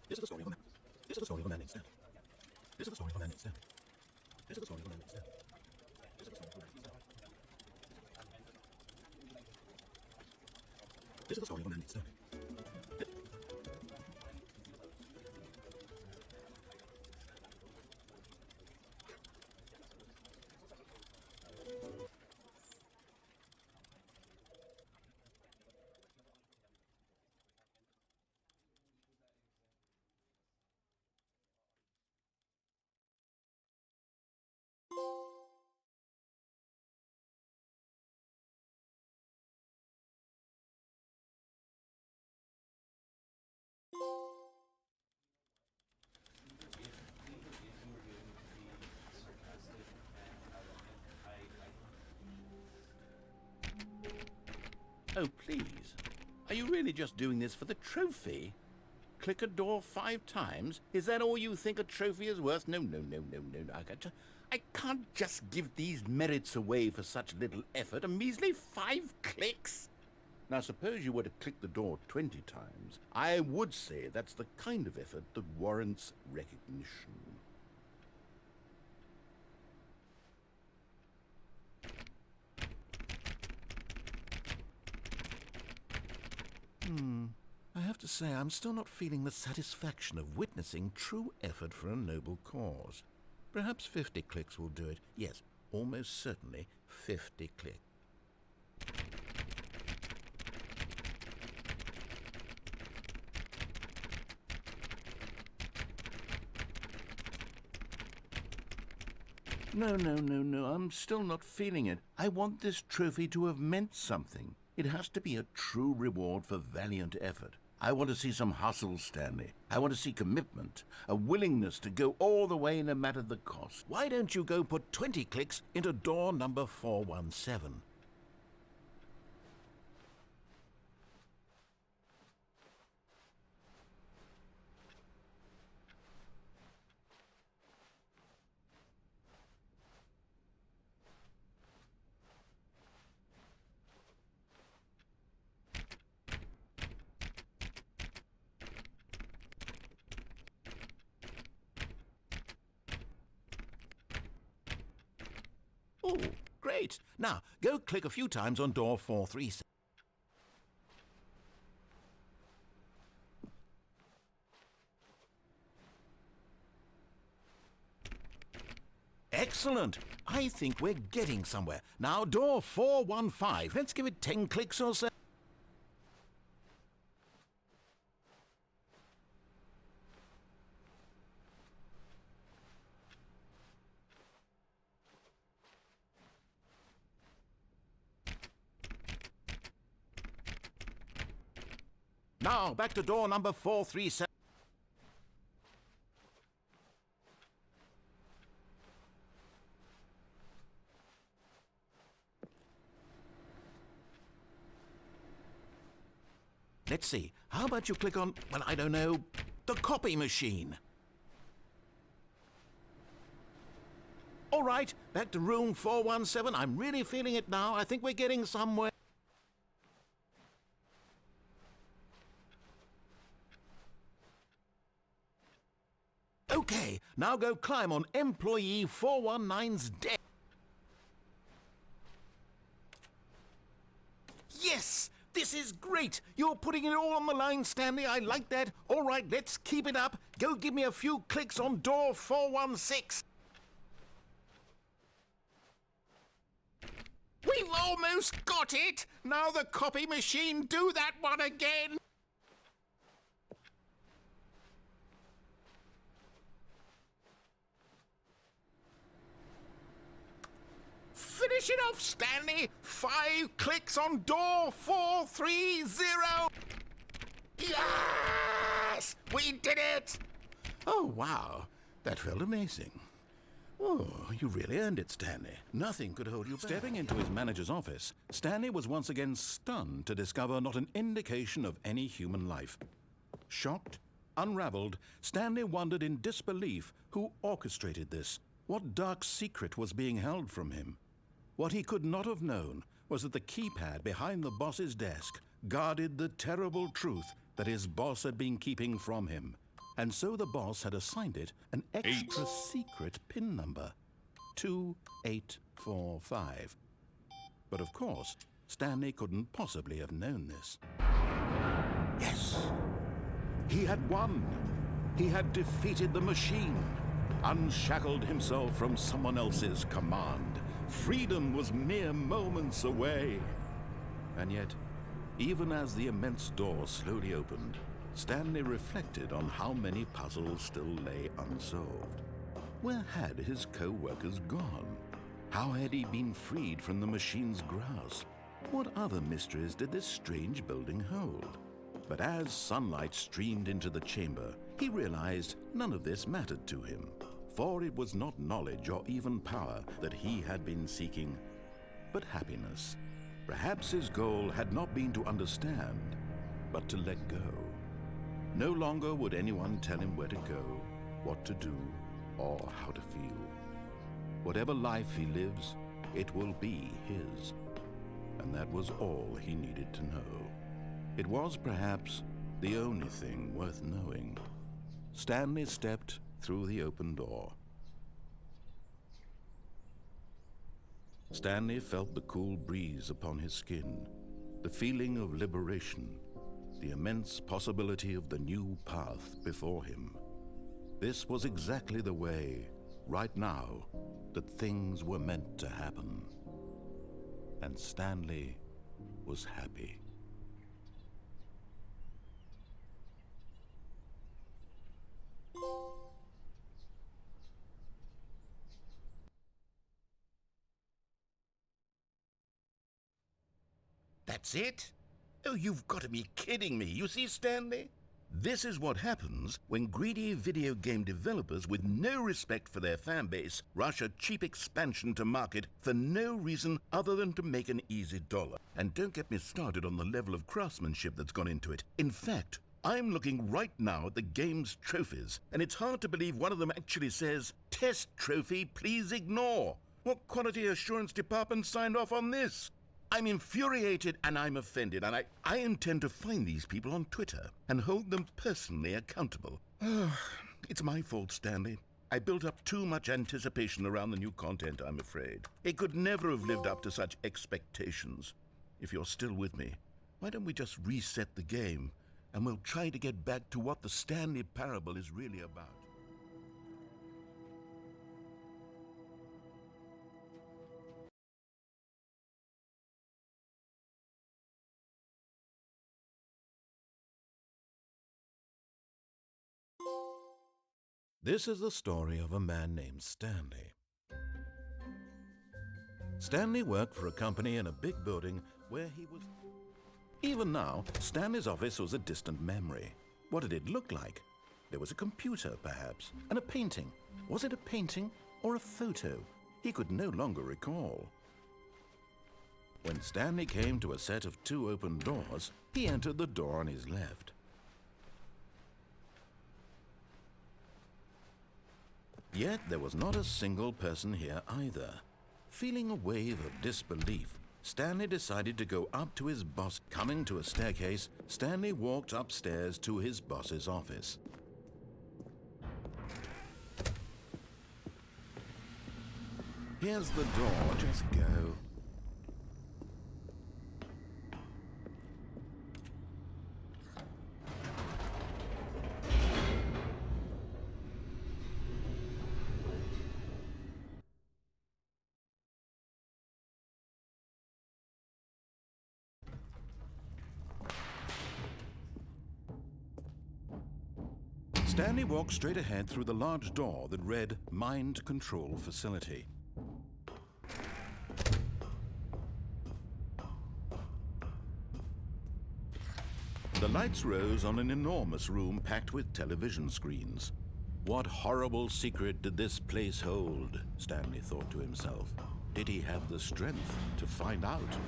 This is the story of a man. This is the story of a man named Stanley. This is the story of a man named Stanley. This is the story of a man named Stanley. This is the story of a man named Stanley. This is the story of a man named Stanley. Oh, please. Are you really just doing this for the trophy? Click a door 5 times? Is that all you think a trophy is worth? No. I can't just give these merits away for such little effort. A measly 5 clicks? Now, suppose you were to click the door 20 times. I would say that's the kind of effort that warrants recognition. I have to say, I'm still not feeling the satisfaction of witnessing true effort for a noble cause. Perhaps 50 clicks will do it. Yes, almost certainly 50 clicks. No, I'm still not feeling it. I want this trophy to have meant something. It has to be a true reward for valiant effort. I want to see some hustle, Stanley. I want to see commitment, a willingness to go all the way no matter the cost. Why don't you go put 20 clicks into door number 417? Oh, great. Now, go click a few times on door 437. Excellent. I think we're getting somewhere. Now, door 415. Let's give it 10 clicks or so. Now, back to door number 437. Let's see. How about you click on, well, I don't know, the copy machine? All right, back to room 417. I'm really feeling it now. I think we're getting somewhere. Okay, now go climb on employee 419's deck. Yes! This is great! You're putting it all on the line, Stanley. I like that. All right, let's keep it up. Go give me a few clicks on door 416. We've almost got it! Now the copy machine, do that one again! Finish it off, Stanley! 5 clicks on door 430! Yes! We did it! Oh, wow. That felt amazing. Oh, you really earned it, Stanley. Nothing could hold you back. Stepping into his manager's office, Stanley was once again stunned to discover not an indication of any human life. Shocked, unraveled, Stanley wondered in disbelief who orchestrated this. What dark secret was being held from him? What he could not have known was that the keypad behind the boss's desk guarded the terrible truth that his boss had been keeping from him. and so the boss had assigned it an extra secret PIN number, 2845. But of course, Stanley couldn't possibly have known this. Yes! He had won! He had defeated the machine, unshackled himself from someone else's command. Freedom was mere moments away. And yet, even as the immense door slowly opened, Stanley reflected on how many puzzles still lay unsolved. Where had his co-workers gone? How had he been freed from the machine's grasp? What other mysteries did this strange building hold? But as sunlight streamed into the chamber, he realized none of this mattered to him, for it was not knowledge or even power that he had been seeking, but happiness. Perhaps his goal had not been to understand, but to let go. No longer would anyone tell him where to go, what to do, or how to feel. Whatever life he lives, it will be his. And that was all he needed to know. It was perhaps the only thing worth knowing. Stanley stepped through the open door. Stanley felt the cool breeze upon his skin, the feeling of liberation, the immense possibility of the new path before him. This was exactly the way, right now, that things were meant to happen. And Stanley was happy. That's it? Oh, you've got to be kidding me. You see, Stanley? This is what happens when greedy video game developers with no respect for their fan base rush a cheap expansion to market for no reason other than to make an easy dollar. And don't get me started on the level of craftsmanship that's gone into it. In fact, I'm looking right now at the game's trophies, and it's hard to believe one of them actually says, "Test trophy, please ignore." What quality assurance department signed off on this? I'm infuriated and I'm offended, and I intend to find these people on Twitter and hold them personally accountable. It's my fault, Stanley. I built up too much anticipation around the new content, I'm afraid. It could never have lived up to such expectations. If you're still with me, why don't we just reset the game, and we'll try to get back to what the Stanley Parable is really about. This is the story of a man named Stanley. Stanley worked for a company in a big building where he was... Even now, Stanley's office was a distant memory. What did it look like? There was a computer, perhaps, and a painting. Was it a painting or a photo? He could no longer recall. When Stanley came to a set of 2 open doors, he entered the door on his left. Yet there was not a single person here either. Feeling a wave of disbelief, Stanley decided to go up to his boss. Coming to a staircase, Stanley walked upstairs to his boss's office. Here's the door, just go. Stanley walked straight ahead through the large door that read Mind Control Facility. The lights rose on an enormous room packed with television screens. What horrible secret did this place hold? Stanley thought to himself. Did he have the strength to find out?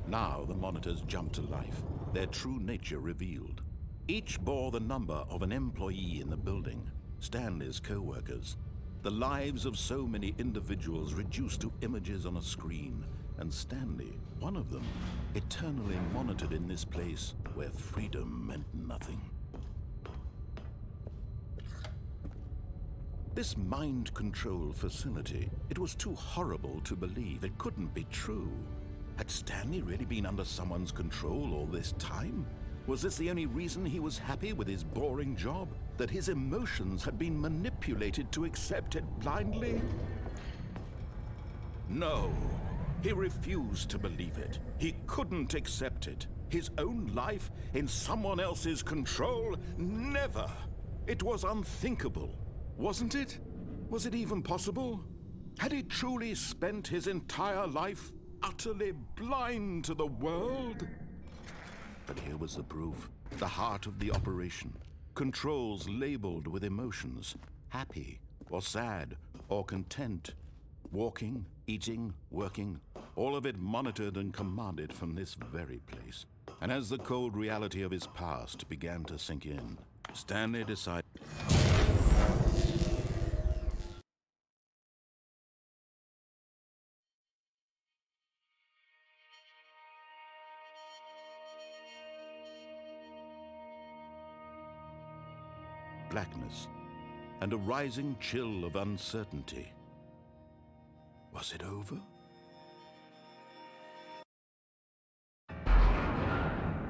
Now the monitors jumped to life, their true nature revealed. Each bore the number of an employee in the building, Stanley's co-workers. The lives of so many individuals reduced to images on a screen, and Stanley, one of them, eternally monitored in this place where freedom meant nothing. This mind control facility, it was too horrible to believe. It couldn't be true. Had Stanley really been under someone's control all this time? Was this the only reason he was happy with his boring job? That his emotions had been manipulated to accept it blindly? No, he refused to believe it. He couldn't accept it. His own life in someone else's control? Never! It was unthinkable, wasn't it? Was it even possible? Had he truly spent his entire life utterly blind to the world? But here was the proof. The heart of the operation. Controls labeled with emotions. Happy, or sad, or content. Walking, eating, working, all of it monitored and commanded from this very place. And as the cold reality of his past began to sink in, Stanley decided... blackness and a rising chill of uncertainty. Was it over?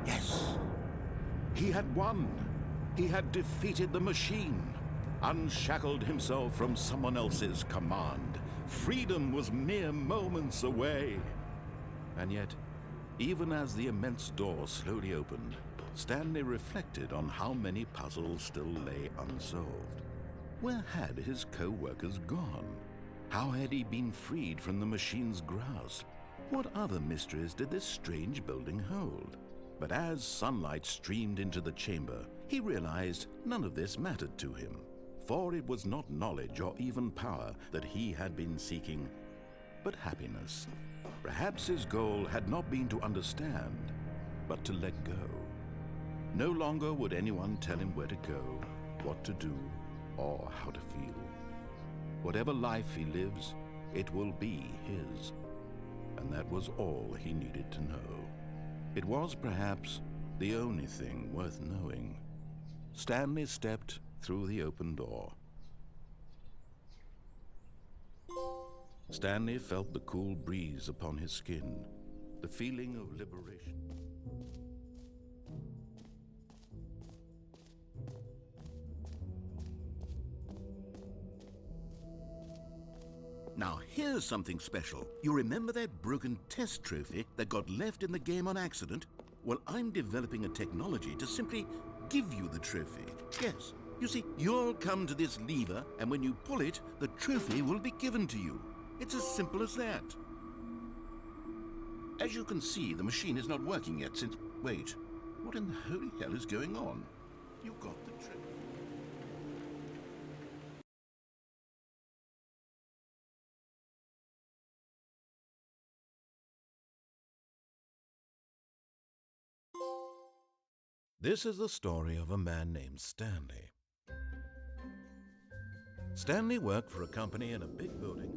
Yes! He had won! He had defeated the machine, unshackled himself from someone else's command. Freedom was mere moments away. And yet, even as the immense door slowly opened, Stanley reflected on how many puzzles still lay unsolved. Where had his co-workers gone? How had he been freed from the machine's grasp? What other mysteries did this strange building hold? But as sunlight streamed into the chamber, he realized none of this mattered to him, for it was not knowledge or even power that he had been seeking, but happiness. Perhaps his goal had not been to understand, but to let go. No longer would anyone tell him where to go, what to do, or how to feel. Whatever life he lives, it will be his. And that was all he needed to know. It was perhaps the only thing worth knowing. Stanley stepped through the open door. Stanley felt the cool breeze upon his skin, the feeling of liberation. Now, here's something special. You remember that broken test trophy that got left in the game on accident? Well, I'm developing a technology to simply give you the trophy. Yes. You see, you'll come to this lever, and when you pull it, the trophy will be given to you. It's as simple as that. As you can see, the machine is not working yet since... Wait, what in the holy hell is going on? You got the trophy. This is the story of a man named Stanley. Stanley worked for a company in a big building